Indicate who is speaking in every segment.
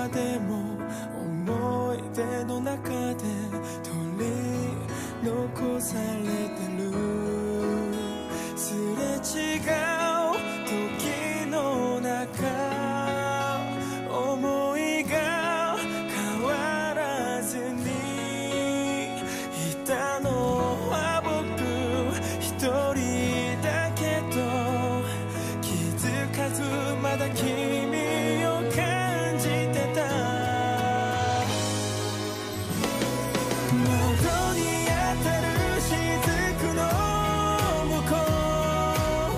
Speaker 1: 今でも思い出の中で取り残されてる。すれ違う時の中、思いが変わらずにいたのは僕一人だけど、気づかずまだ君を感じてた。窓に当たる雫の向こう、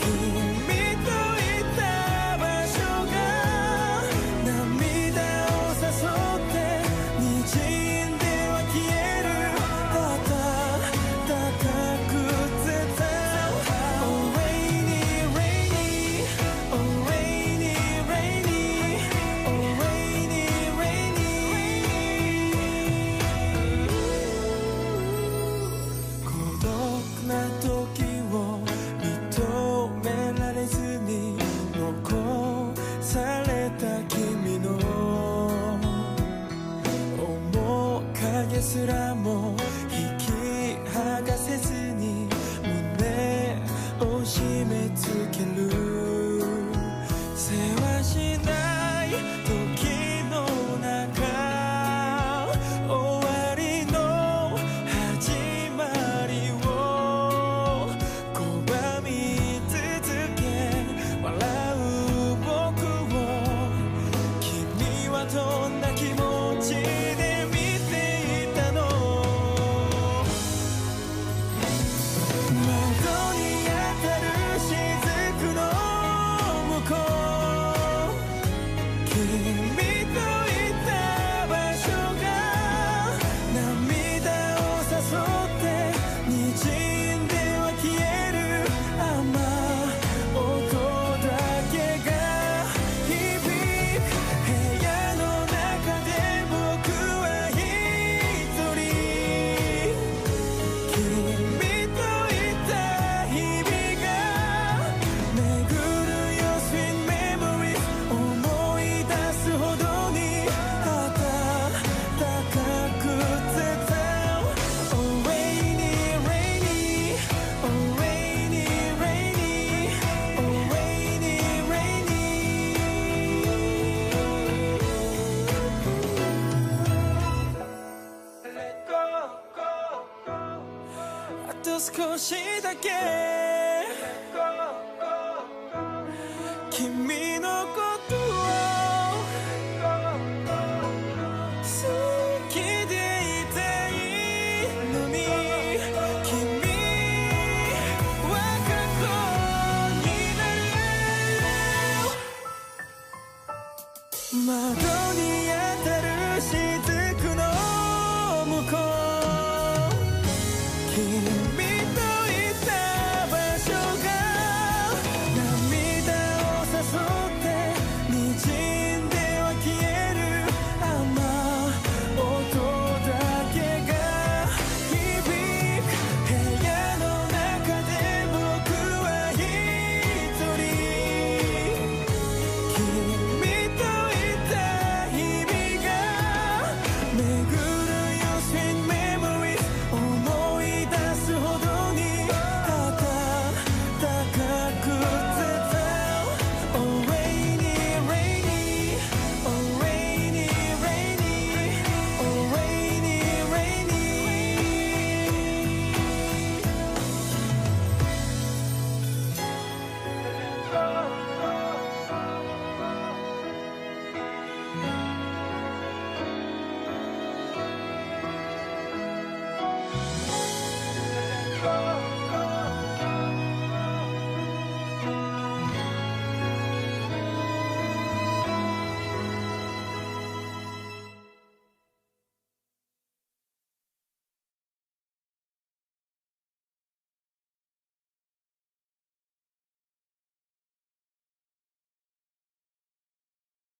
Speaker 1: 君といた場所が涙を誘って滲んでは消える。暖かくてた Oh rainy rainy Oh rainy rainy Oh rainy rainy 孤独な時を認められずに残された君の面影すらも引き剥がせずに胸を締め付ける。せわしない時の中、終わりの始まりを拒み続け笑う僕を、君はどんな気持ちで見ていたの。窓に当たる雫の向こう、君といた場所が涙を誘って滲んでは消える。雨音だけが響く部屋の中で僕は一人、君といた日々が巡るよ Sweet memories、 思い出すほどに暖かくてた Oh rainy rainy Oh rainy rainy Oh rainy rainy あと少しだけ君のことを好きでいたいのに、君は過去になる。窓に当たる